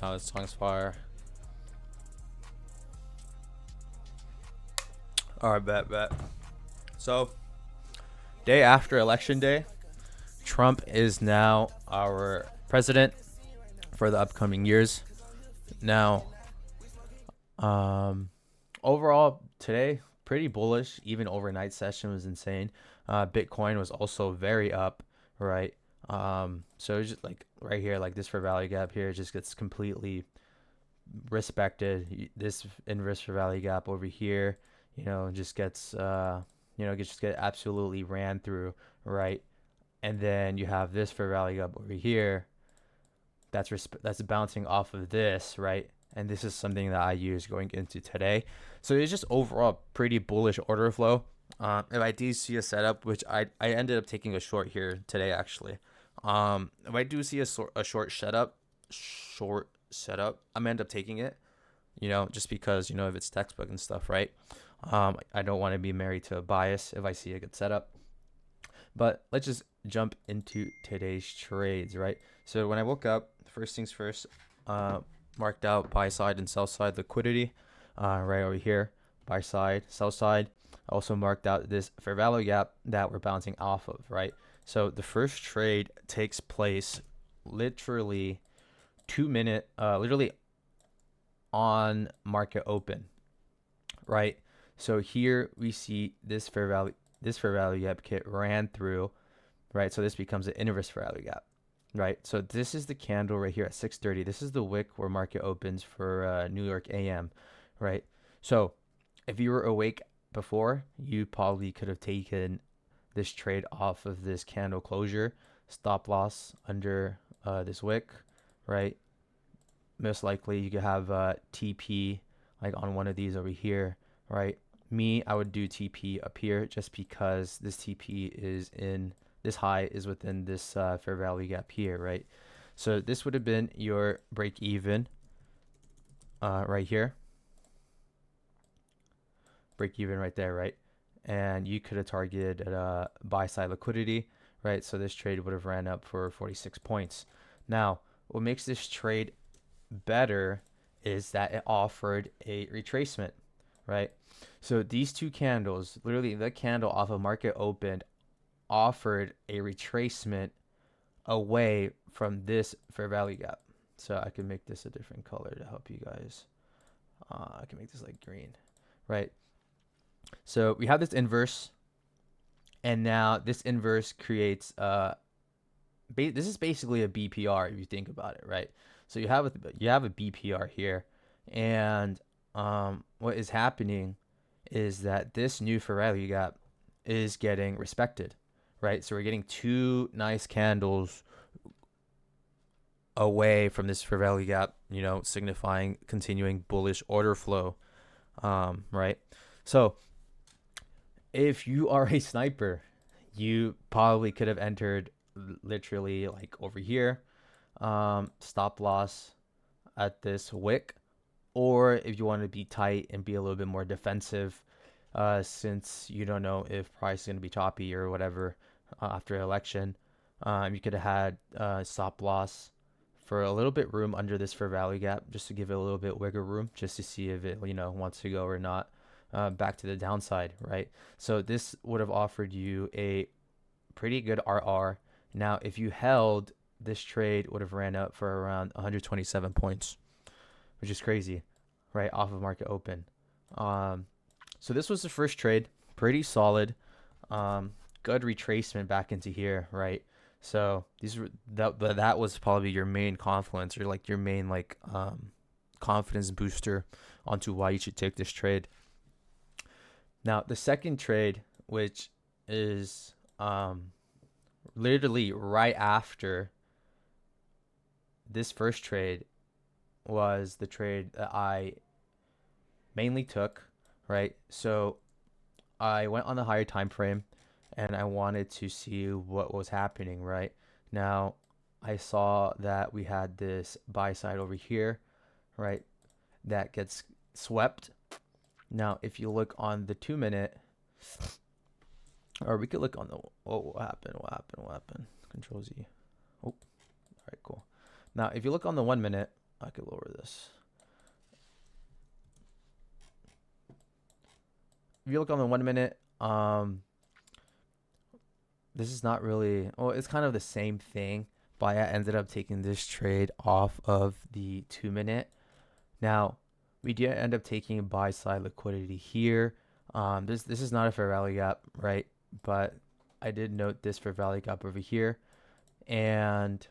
Oh, this song's fire. All right, bet. So, day after election day, Trump is now our president for the upcoming years. Now, overall today, pretty bullish. Even overnight session was insane. Bitcoin was also very up, right? So it's just like right here, like this for value gap here, just gets completely respected. This inverse for value gap over here, just gets just get absolutely ran through, right? And then you have this for value gap over here. That's bouncing off of this, right? And this is something that I use going into today. So it's just overall pretty bullish order flow. If I do see a setup, which I ended up taking a short here today actually. If I do see a short setup, I'm gonna end up taking it. Just because if it's textbook and stuff, right? I don't want to be married to a bias if I see a good setup. But let's just jump into today's trades, right? So when I woke up, first things first, marked out buy side and sell side liquidity, right over here, buy side, sell side. I also marked out this fair value gap that we're bouncing off of, right? So the first trade takes place literally 2 minute, literally on market open, right? So here we see this fair value gap get ran through, right? So this becomes an inverse fair value gap, right? So this is the candle right here at 6:30. This is the wick where market opens for New York AM, right? So if you were awake before, you probably could have taken this trade off of this candle closure, stop loss under this wick, right? Most likely you could have TP like on one of these over here, right? I would do TP up here just because this TP is in this high is within this fair value gap here, right? So this would have been your break even right here, break even right there, right? And you could have targeted buy side liquidity, right? So this trade would have ran up for 46 points. Now, what makes this trade better is that it offered a retracement, right? So these two candles, literally the candle off of market opened, offered a retracement away from this fair value gap. So I can make this a different color to help you guys. I can make this like green, right? So we have this inverse, and now this inverse creates this is basically a BPR if you think about it, right? So you have a BPR here, and what is happening is that this new fair value gap is getting respected, right? So we're getting two nice candles away from this fair value gap, signifying continuing bullish order flow, right? So if you are a sniper, you probably could have entered literally like over here, stop loss at this wick, or if you want to be tight and be a little bit more defensive, since you don't know if price is going to be choppy or whatever after election, you could have had stop loss for a little bit room under this fair value gap, just to give it a little bit wiggle room, just to see if it wants to go or not, back to the downside, right? So this would have offered you a pretty good RR. Now, if you held, this trade would have ran up for around 127 points, which is crazy, right? Off of market open. So this was the first trade, pretty solid. Good retracement back into here, right? So that was probably your main confluence, or like your main confidence booster onto why you should take this trade. Now the second trade, which is literally right after this first trade, was the trade that I mainly took, right? So I went on the higher time frame and I wanted to see what was happening, right? Now I saw that we had this buy side over here, right? That gets swept. Now if you look on the 2 minute, or we could look on the what happened? Control Z. Oh, all right, cool. Now if you look on the 1 minute, I could lower this. If you look on the 1 minute, this is not really, well, it's kind of the same thing, but I ended up taking this trade off of the 2 minute. Now, we did end up taking buy side liquidity here. This is not a fair value gap, right? But I did note this fair value gap over here, and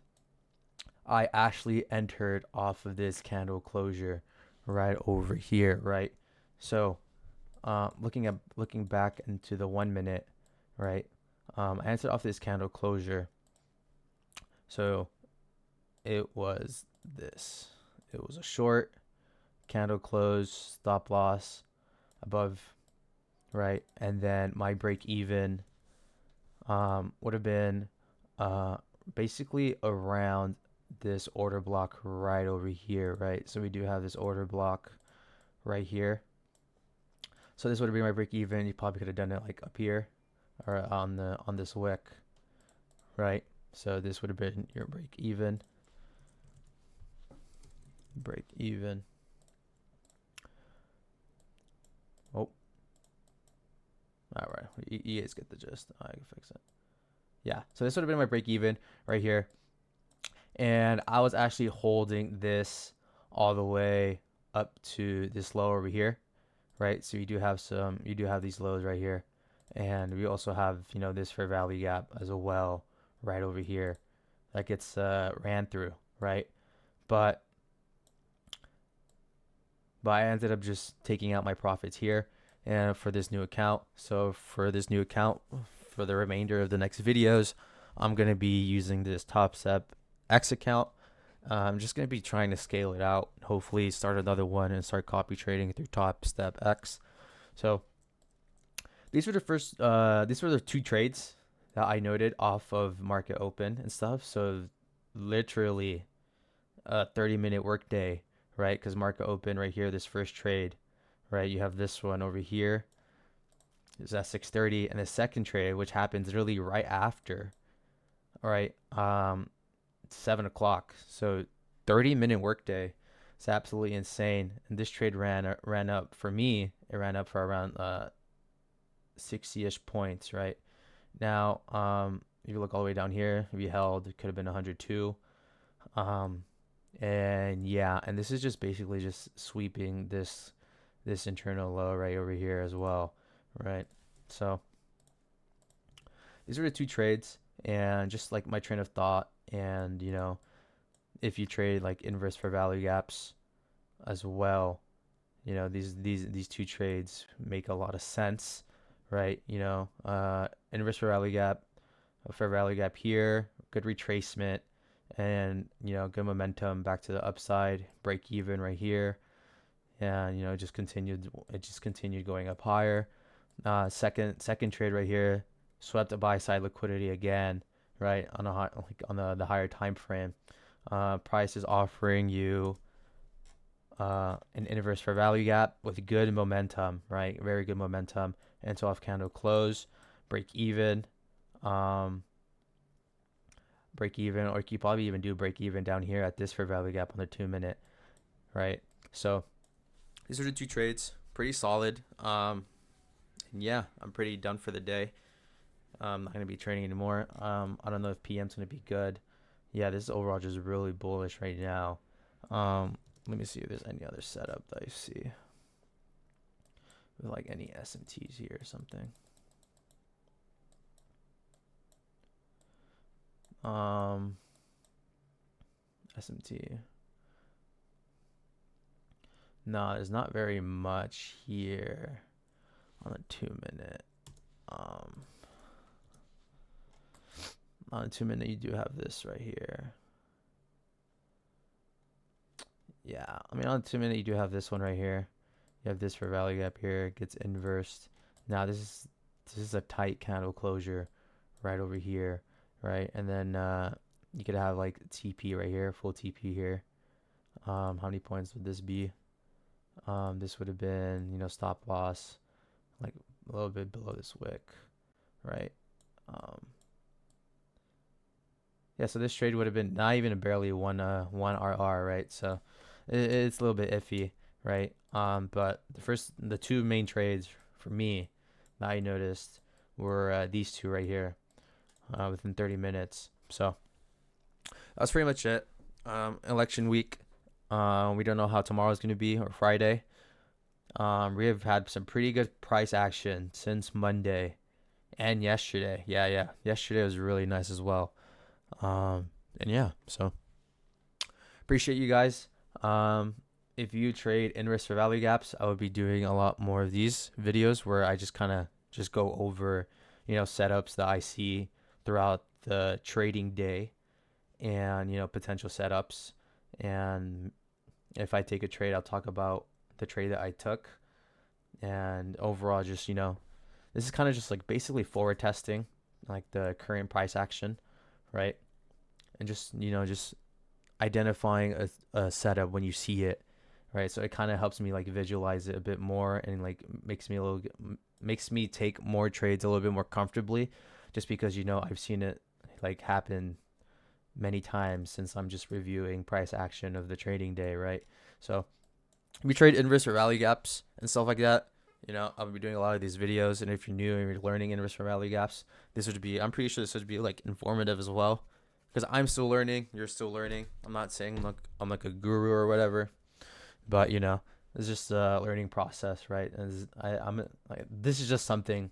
I actually entered off of this candle closure right over here, right? So, looking back into the 1 minute, right? I entered off this candle closure. So it was this. It was a short candle close, stop loss above, right? And then my break even would have been basically around this order block right over here, right? So we do have this order block right here. So this would have been my break even. You probably could have done it like up here or on this wick, right? So this would have been your break even. Break even. Oh. All right. You guys get the gist. I can fix it. Yeah. So this would have been my break even right here. And I was actually holding this all the way up to this low over here, right? So you do have these lows right here. And we also have, this fair value gap as well right over here that gets ran through, right? But I ended up just taking out my profits here and for this new account. So for this new account, for the remainder of the next videos, I'm going to be using this Top Step X account. I'm just going to be trying to scale it out, hopefully start another one and start copy trading through Top Step X. So these were the two trades that I noted off of market open and stuff. So literally a 30-minute workday, right? Because market open right here, this first trade, right? You have this one over here. Is at 6:30, and the second trade, which happens really right after, all right, 7 o'clock. So 30-minute workday. It's absolutely insane. And this trade ran up for me. It ran up for around 60-ish points, right? Now, if you look all the way down here, we held, it could have been 102. And yeah, and this is just basically just sweeping this internal low right over here as well, right? So these are the two trades, and just like my train of thought, and if you trade like inverse fair value gaps as well, these two trades make a lot of sense, right? Inverse fair value gap, a fair value gap here, good retracement, and good momentum back to the upside, break even right here, and it just continued going up higher. Second trade right here, swept a buy side liquidity again, right, on the higher time frame. Price is offering you an inverse fair value gap with good momentum, right? Very good momentum. And so off candle close, break even, or you could probably even do break even down here at this fair value gap on the 2 minute, right? So these are the two trades, pretty solid. And yeah, I'm pretty done for the day. I'm not gonna be trading anymore. I don't know if PM's gonna be good. Yeah, this is overall just really bullish right now. Let me see if there's any other setup that I see with like any SMTs here or something. SMT. No, there's not very much here on the 2 minute. On the 2 minute, you do have this right here. Yeah, I mean, on the 2 minute, you do have this one right here. You have this for value gap here. It gets inversed. Now this is a tight candle closure right over here, right? And then you could have like TP right here, full TP here. How many points would this be? This would have been, stop loss, like a little bit below this wick, right? Yeah, so this trade would have been not even barely one RR, right? So it's a little bit iffy, right? But the two main trades for me that I noticed were these two right here, within 30 minutes. So that's pretty much it. Election week. We don't know how tomorrow's going to be, or Friday. We have had some pretty good price action since Monday and yesterday. Yeah. Yesterday was really nice as well. And yeah, so appreciate you guys. If you trade in risk for value gaps, I would be doing a lot more of these videos where I just kind of just go over, setups that I see throughout the trading day, and potential setups. And if I take a trade, I'll talk about the trade that I took, and overall, just this is kind of just like basically forward testing, like the current price action, right? And just identifying a setup when you see it, right? So it kind of helps me like visualize it a bit more, and like makes me take more trades a little bit more comfortably, just because I've seen it like happen many times since I'm just reviewing price action of the trading day, right? So we trade inverse or rally gaps and stuff like that. I'll be doing a lot of these videos, and if you're new and you're learning inverse or rally gaps, I'm pretty sure this would be like informative as well, because I'm still learning, you're still learning. I'm not saying I'm like a guru or whatever, but it's just a learning process, right? And I'm like, this is just something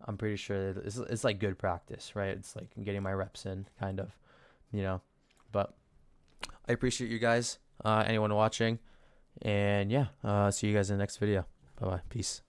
I'm pretty sure it's like good practice, right? It's like getting my reps in, kind of, you know. But I appreciate you guys, anyone watching, and yeah, see you guys in the next video. Bye bye, peace.